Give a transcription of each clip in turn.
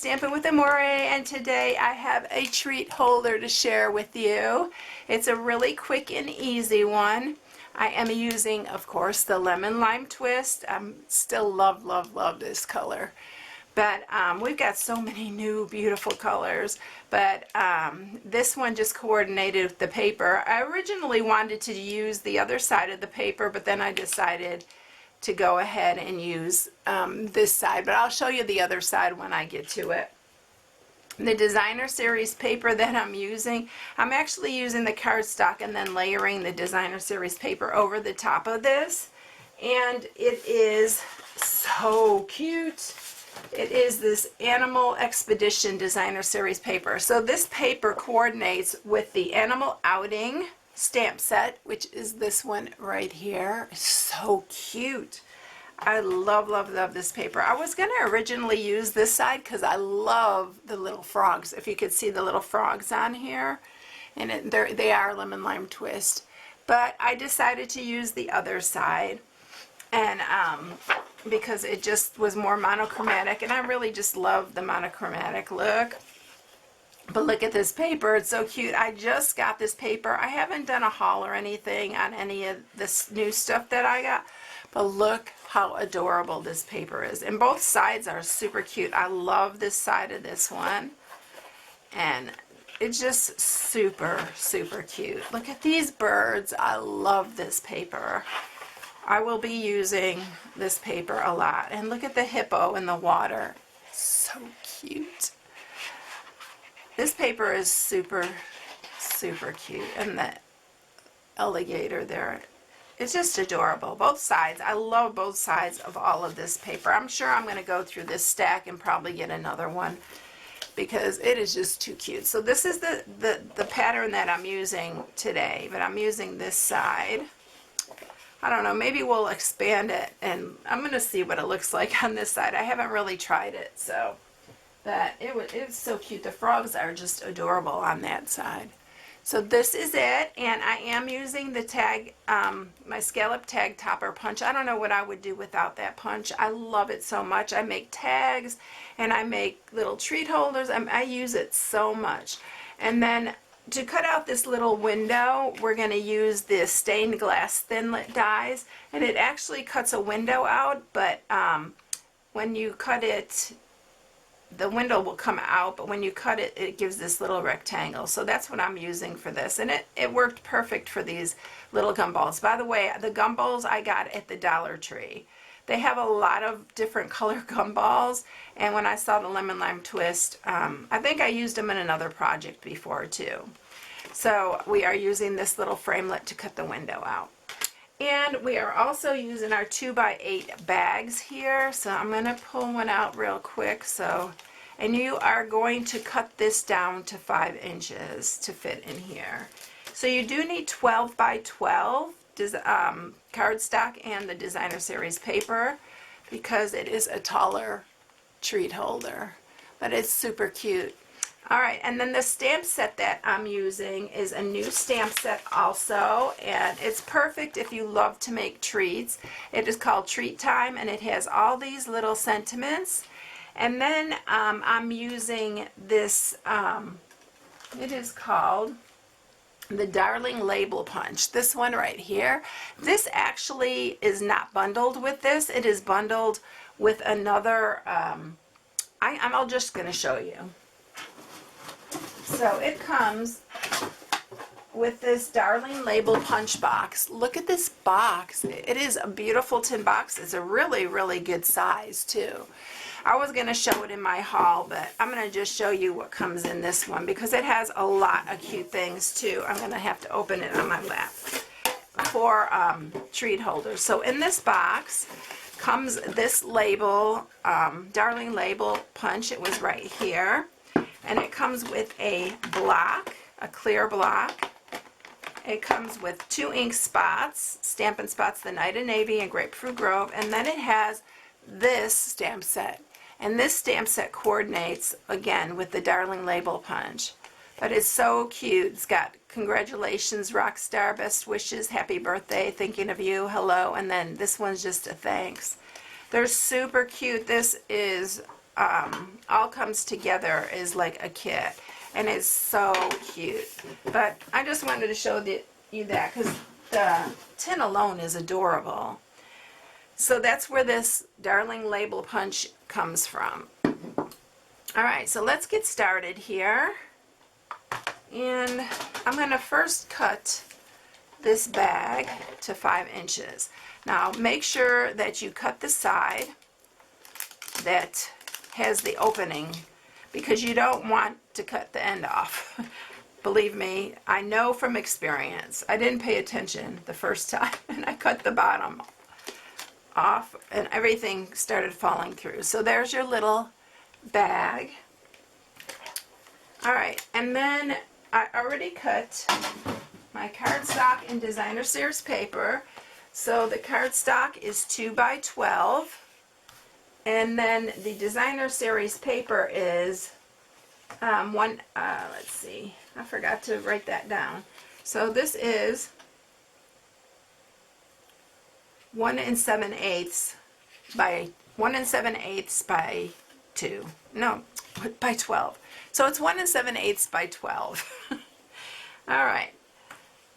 Stampin' with Amore, and today I have a treat holder to share with you. It's a really quick and easy one. I am using, of course, the Lemon Lime Twist. I still love this color. But we've got so many new beautiful colors, but this one just coordinated with the paper. I originally wanted to use the other side of the paper, but then I decided to go ahead and use this side, but I'll show you the other side when I get to it. The Designer Series paper that I'm using, I'm actually using the cardstock and then layering the Designer Series paper over the top of this, and it is so cute. It is this Animal Expedition Designer Series paper. So this paper coordinates with the Animal Outing stamp set, which is this one right here. It's so cute. I love this paper. I was going to originally use this side because I love the little frogs. If you could see the little frogs on here, and they are Lemon Lime Twist. But I decided to use the other side, and because it just was more monochromatic, and I really just love the monochromatic look. But look at this paper, it's so cute. I just got this paper. I haven't done a haul or anything on any of this new stuff that I got, but look how adorable this paper is. And both sides are super cute. I love this side of this one, and it's just super cute. Look at these birds. I love this paper. I will be using this paper a lot. And look at the hippo in the water. So cute. This paper is super cute, and the alligator there, it's just adorable. Both sides, I love both sides of all of this paper. I'm sure I'm going to go through this stack and probably get another one because it is just too cute. So this is the pattern that I'm using today, but I'm using this side. I don't know, maybe we'll expand it, and I'm going to see what it looks like on this side. I haven't really tried it, so. But it's so cute. The frogs are just adorable on that side. So this is it, and I am using the tag, my Scalloped Tag Topper Punch. I don't know what I would do without that punch. I love it so much. I make tags, and I make little treat holders. I use it so much. And then to cut out this little window, we're going to use the stained glass thinlit dies, and it actually cuts a window out, but when you cut it, the window will come out, but when you cut it, it gives this little rectangle. So that's what I'm using for this, and it worked perfect for these little gumballs. By the way, the gumballs I got at the Dollar Tree. They have a lot of different color gumballs, and when I saw the Lemon Lime Twist, I think I used them in another project before too. So we are using this little framelit to cut the window out. And we are also using our 2x8 bags here. So I'm going to pull one out real quick. And you are going to cut this down to 5 inches to fit in here. So you do need 12 by 12 cardstock and the Designer Series paper because it is a taller treat holder. But it's super cute. Alright, and then the stamp set that I'm using is a new stamp set also, and it's perfect if you love to make treats. It is called Treat Time, and it has all these little sentiments. And then I'm using this, it is called the Darling Label Punch. This one right here. This actually is not bundled with this. It is bundled with another, I'm just going to show you. So it comes with this Darling Label Punch box. Look at this box. It is a beautiful tin box. It's a really good size too. I was going to show it in my haul, but I'm going to just show you what comes in this one because it has a lot of cute things too. I'm going to have to open it on my lap for treat holders. So in this box comes this label, Darling Label Punch. It was right here. And it comes with a block, a clear block. It comes with 2 ink spots, Stampin' Spots, the Night of Navy and Grapefruit Grove, and then it has this stamp set. And this stamp set coordinates, again, with the Darling Label Punch. But it's so cute. It's got congratulations, rock star, best wishes, happy birthday, thinking of you, hello, and then this one's just a thanks. They're super cute. This is all comes together as like a kit, and it's so cute. But I just wanted to show you that because the tin alone is adorable. So that's where this Darling Label Punch comes from. Alright, so let's get started here. And I'm going to first cut this bag to 5 inches. Now make sure that you cut the side that has the opening, because you don't want to cut the end off. Believe me, I know from experience. I didn't pay attention the first time and I cut the bottom off and everything started falling through. So there's your little bag. Alright, and then I already cut my cardstock and designer series paper. So the cardstock is 2 by 12, and then the designer series paper is let's see, I forgot to write that down. So this is 1 7/8 by 1 7/8 by 2. No, by 12. So it's 1 7/8 by 12. All right.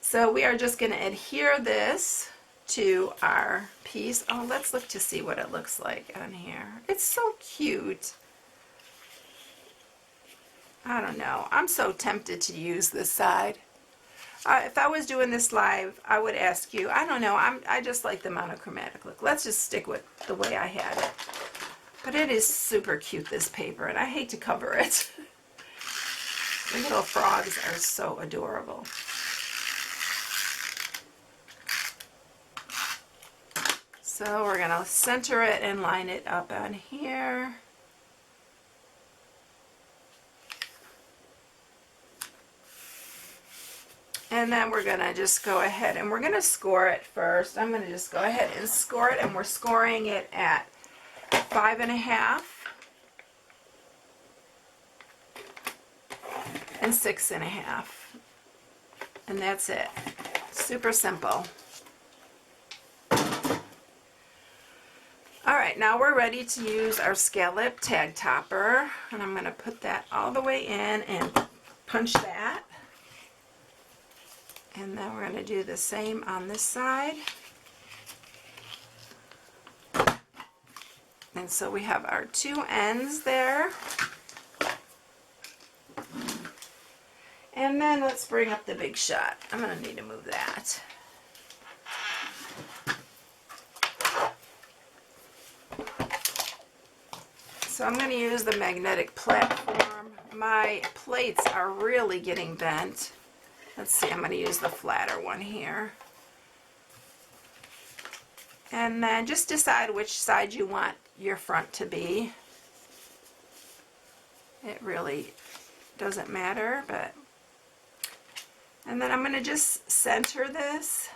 So we are just going to adhere this to our piece. Oh, let's look to see what it looks like on here. It's so cute. I don't know. I'm so tempted to use this side. If I was doing this live, I would ask you. I don't know. I just like the monochromatic look. Let's just stick with the way I had it. But it is super cute, this paper, and I hate to cover it. The little frogs are so adorable. So we're going to center it and line it up on here. And then we're going to just go ahead and we're going to score it first. I'm going to just go ahead and score it, and we're scoring it at 5.5 and 6.5. And that's it. Super simple. Alright, now we're ready to use our Scalloped Tag Topper. And I'm going to put that all the way in and punch that. And then we're going to do the same on this side. And so we have our 2 ends there. And then let's bring up the big shot. I'm going to need to move that. So I'm going to use the magnetic platform. My plates are really getting bent. Let's see, I'm going to use the flatter one here. And then just decide which side you want your front to be. It really doesn't matter, but... And then I'm going to just center this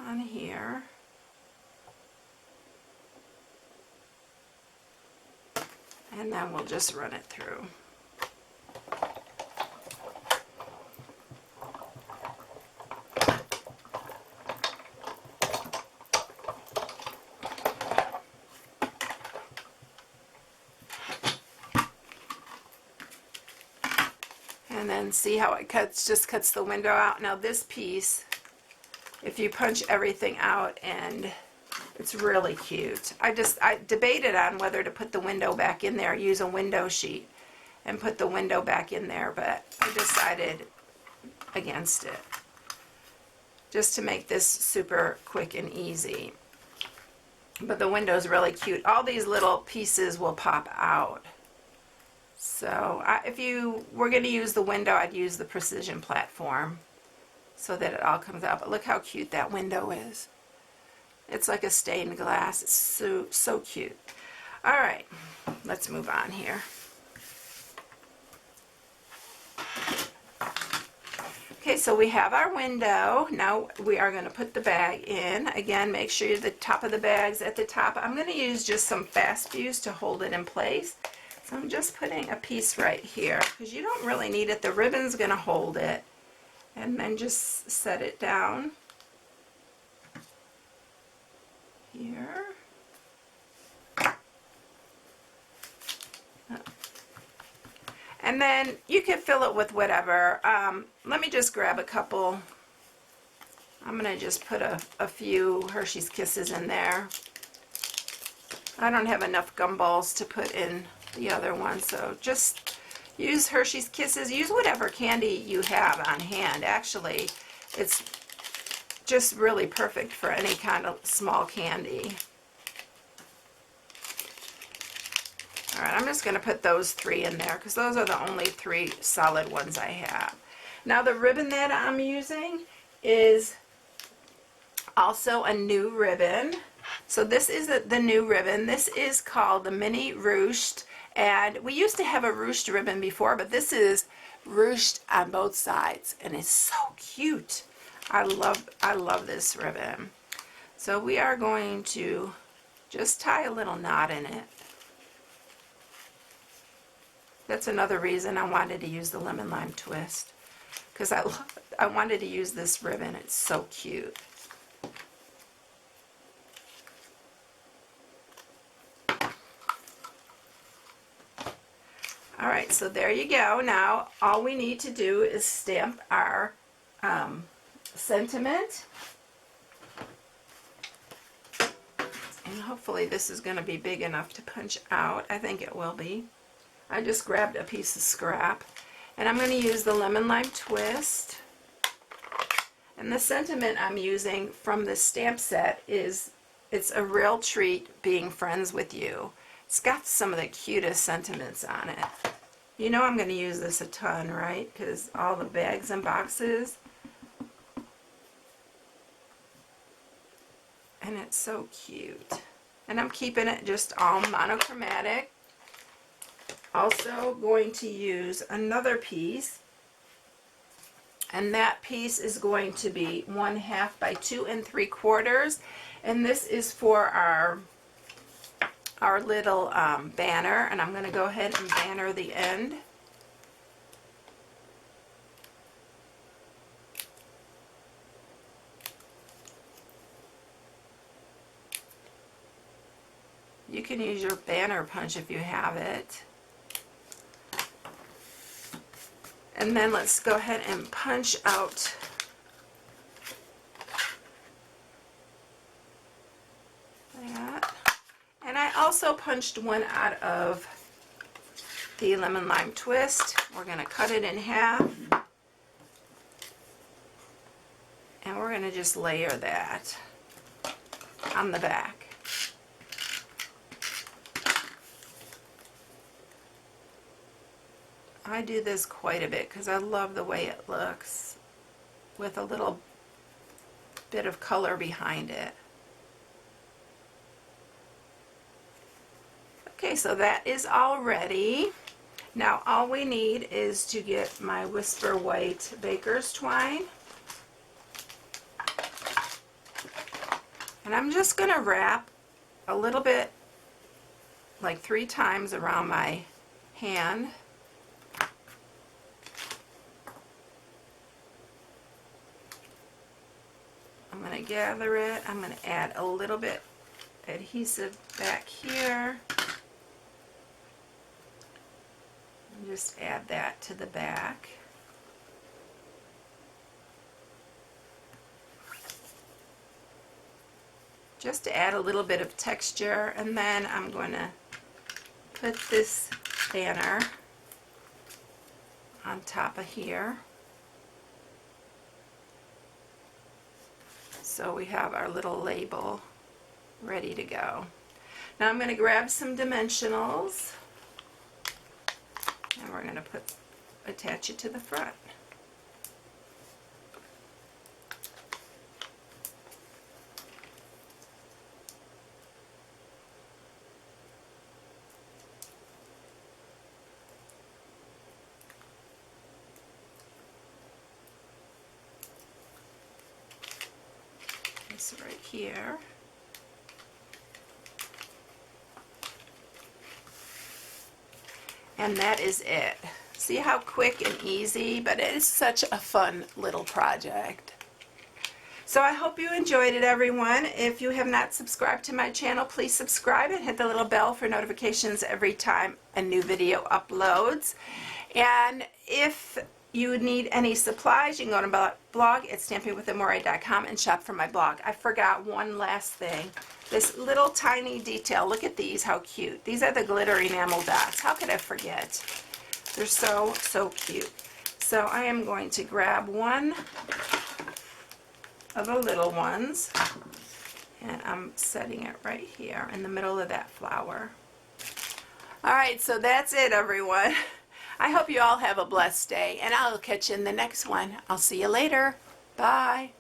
on here. And then we'll just run it through. And then see how it cuts, just cuts the window out. Now this piece, if you punch everything out, and it's really cute. I debated on whether to put the window back in there, use a window sheet and put the window back in there, but I decided against it, just to make this super quick and easy. But the window is really cute. All these little pieces will pop out. So if you were going to use the window, I'd use the precision platform so that it all comes out. But look how cute that window is. It's like a stained glass. It's so cute. All right, let's move on here. Okay, so we have our window. Now we are going to put the bag in. Again, make sure the top of the bag's at the top. I'm going to use just some fast fuse to hold it in place. So I'm just putting a piece right here because you don't really need it. The ribbon's going to hold it. And then just set it down here. And then you can fill it with whatever. Let me just grab a couple. I'm going to just put a few Hershey's Kisses in there. I don't have enough gumballs to put in the other one, so just use Hershey's Kisses. Use whatever candy you have on hand. Actually, it's just really perfect for any kind of small candy. Alright, I'm just going to put those 3 in there because those are the only 3 solid ones I have. Now the ribbon that I'm using is also a new ribbon. So this is the new ribbon. This is called the Mini Ruched, and we used to have a ruched ribbon before, but this is ruched on both sides, and it's so cute. I love this ribbon. So we are going to just tie a little knot in it. That's another reason I wanted to use the lemon lime twist, because I wanted to use this ribbon. It's so cute. Alright, so there you go. Now all we need to do is stamp our sentiment. And hopefully this is going to be big enough to punch out. I think it will be. I just grabbed a piece of scrap. And I'm going to use the lemon lime twist. And the sentiment I'm using from this stamp set is, it's a real treat being friends with you. It's got some of the cutest sentiments on it. You know I'm going to use this a ton, right? Because all the bags and boxes. And it's so cute. And I'm keeping it just all monochromatic. Also going to use another piece. And that piece is going to be 1/2 by 2 3/4. And this is for our little banner, and I'm going to go ahead and banner the end. You can use your banner punch if you have it. And then let's go ahead and punch out that. And I also punched one out of the lemon lime twist. We're going to cut it in half. And we're going to just layer that on the back. I do this quite a bit because I love the way it looks with a little bit of color behind it. Okay, so that is all ready. Now all we need is to get my Whisper White baker's twine. And I'm just going to wrap a little bit, like 3 times around my hand. I'm going to gather it. I'm going to add a little bit adhesive back here. And just add that to the back. Just to add a little bit of texture, and then I'm going to put this banner on top of here. So we have our little label ready to go. Now I'm going to grab some dimensionals, and we're going to attach it to the front. This right here. And that is it. See how quick and easy, but it is such a fun little project. So I hope you enjoyed it, everyone. If you have not subscribed to my channel, please subscribe and hit the little bell for notifications every time a new video uploads. And if you need any supplies, you can go to my blog at stampingwithamore.com and shop for my blog. I forgot one last thing. This little tiny detail. Look at these, how cute. These are the glitter enamel dots. How could I forget? They're so, so cute. So I am going to grab one of the little ones, and I'm setting it right here in the middle of that flower. Alright, so that's it, everyone. I hope you all have a blessed day, and I'll catch you in the next one. I'll see you later. Bye.